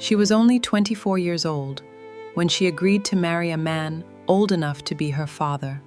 She was only 24 years old when she agreed to marry a man old enough to be her father.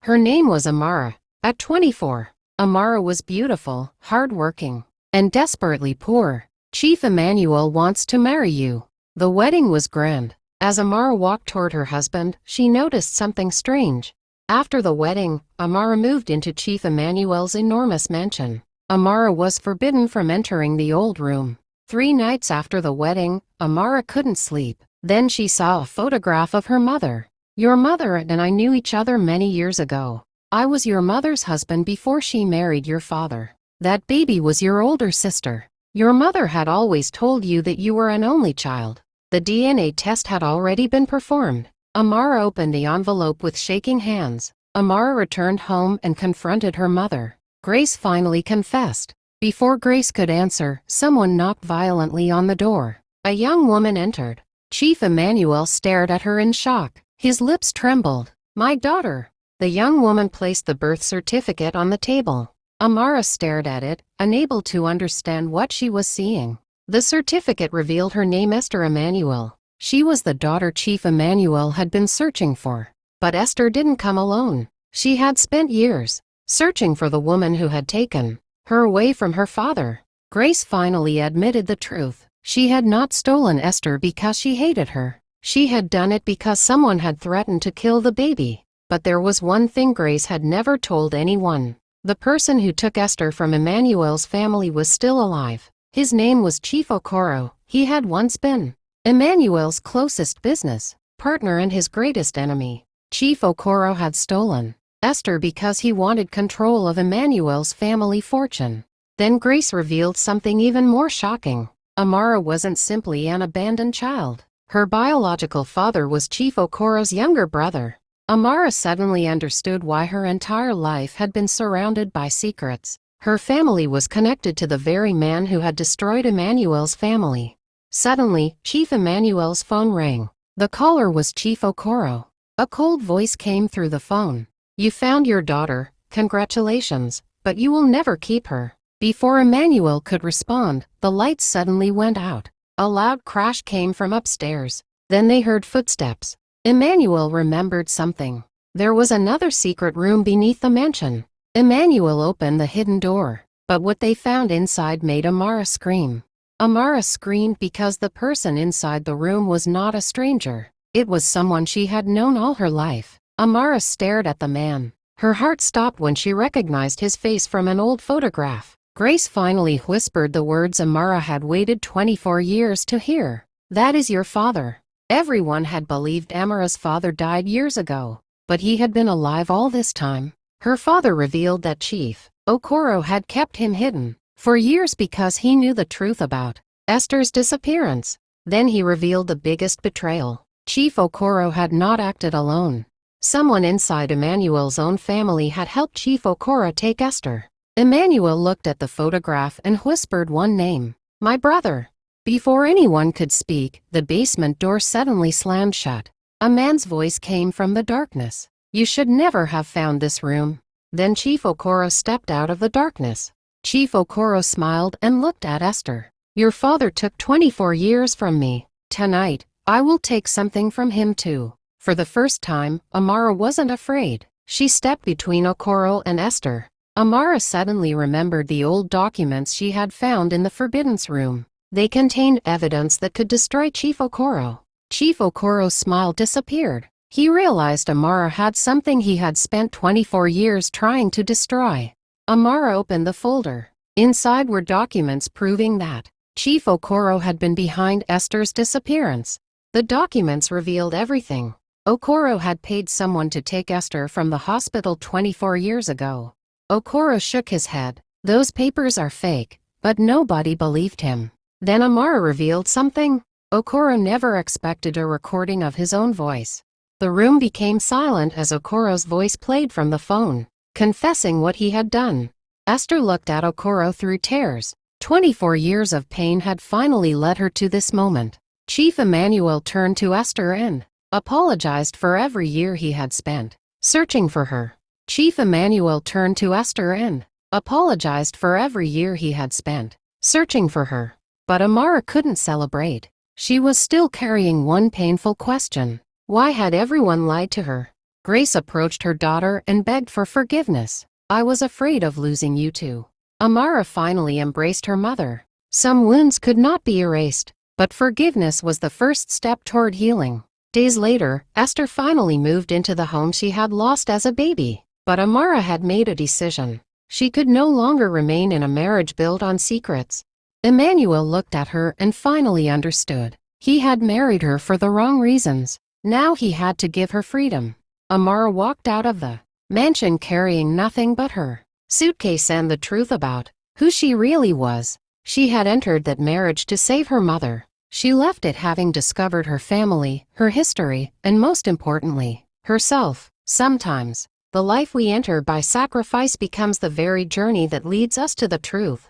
Her name was Amara. At 24, Amara was beautiful, hardworking, and desperately poor. Chief Emmanuel wants to marry you. The wedding was grand. As Amara walked toward her husband, she noticed something strange. After the wedding, Amara moved into Chief Emmanuel's enormous mansion. Amara was forbidden from entering the old room. 3 nights after the wedding, Amara couldn't sleep. Then she saw a photograph of her mother. Your mother and I knew each other many years ago. I was your mother's husband before she married your father. That baby was your older sister. Your mother had always told you that you were an only child. The DNA test had already been performed. Amara opened the envelope with shaking hands. Amara returned home and confronted her mother. Grace finally confessed. Before Grace could answer, someone knocked violently on the door. A young woman entered. Chief Emmanuel stared at her in shock. His lips trembled. My daughter. The young woman placed the birth certificate on the table. Amara stared at it, unable to understand what she was seeing. The certificate revealed her name, Esther Emmanuel. She was the daughter Chief Emmanuel had been searching for. But Esther didn't come alone. She had spent years searching for the woman who had taken her away from her father. Grace finally admitted the truth. She had not stolen Esther because she hated her. She had done it because someone had threatened to kill the baby. But there was one thing Grace had never told anyone. The person who took Esther from Emmanuel's family was still alive. His name was Chief Okoro. He had once been Emmanuel's closest business partner and his greatest enemy. Chief Okoro had stolen Esther because he wanted control of Emmanuel's family fortune. Then Grace revealed something even more shocking. Amara wasn't simply an abandoned child. Her biological father was Chief Okoro's younger brother. Amara suddenly understood why her entire life had been surrounded by secrets. Her family was connected to the very man who had destroyed Emmanuel's family. Suddenly, Chief Emmanuel's phone rang. The caller was Chief Okoro. A cold voice came through the phone. You found your daughter, congratulations, but you will never keep her. Before Emmanuel could respond, the lights suddenly went out. A loud crash came from upstairs. Then they heard footsteps. Emmanuel remembered something. There was another secret room beneath the mansion. Emmanuel opened the hidden door, but what they found inside made Amara scream. Amara screamed because the person inside the room was not a stranger. It was someone she had known all her life. Amara stared at the man. Her heart stopped when she recognized his face from an old photograph. Grace finally whispered the words Amara had waited 24 years to hear. That is your father. Everyone had believed Amara's father died years ago, but he had been alive all this time. Her father revealed that Chief Okoro had kept him hidden for years because he knew the truth about Esther's disappearance. Then he revealed the biggest betrayal. Chief Okoro had not acted alone. Someone inside Emmanuel's own family had helped Chief Okoro take Esther. Emmanuel looked at the photograph and whispered one name. My brother. Before anyone could speak, the basement door suddenly slammed shut. A man's voice came from the darkness. You should never have found this room. Then Chief Okoro stepped out of the darkness. Chief Okoro smiled and looked at Esther. Your father took 24 years from me. Tonight, I will take something from him too. For the first time, Amara wasn't afraid. She stepped between Okoro and Esther. Amara suddenly remembered the old documents she had found in the Forbidden Room. They contained evidence that could destroy Chief Okoro. Chief Okoro's smile disappeared. He realized Amara had something he had spent 24 years trying to destroy. Amara opened the folder. Inside were documents proving that Chief Okoro had been behind Esther's disappearance. The documents revealed everything. Okoro had paid someone to take Esther from the hospital 24 years ago. Okoro shook his head. Those papers are fake, but nobody believed him. Then Amara revealed something. Okoro never expected a recording of his own voice. The room became silent as Okoro's voice played from the phone, confessing what he had done. Esther looked at Okoro through tears. 24 years of pain had finally led her to this moment. Chief Emmanuel turned to Esther and apologized for every year he had spent searching for her. Chief Emmanuel turned to Esther and apologized for every year he had spent searching for her. But Amara couldn't celebrate. She was still carrying one painful question. Why had everyone lied to her? Grace approached her daughter and begged for forgiveness. I was afraid of losing you two. Amara finally embraced her mother. Some wounds could not be erased, but forgiveness was the first step toward healing. Days later, Esther finally moved into the home she had lost as a baby. But Amara had made a decision. She could no longer remain in a marriage built on secrets. Emmanuel looked at her and finally understood. He had married her for the wrong reasons. Now he had to give her freedom. Amara walked out of the mansion carrying nothing but her suitcase and the truth about who she really was. She had entered that marriage to save her mother. She left it having discovered her family, her history, and most importantly, herself. Sometimes, the life we enter by sacrifice becomes the very journey that leads us to the truth.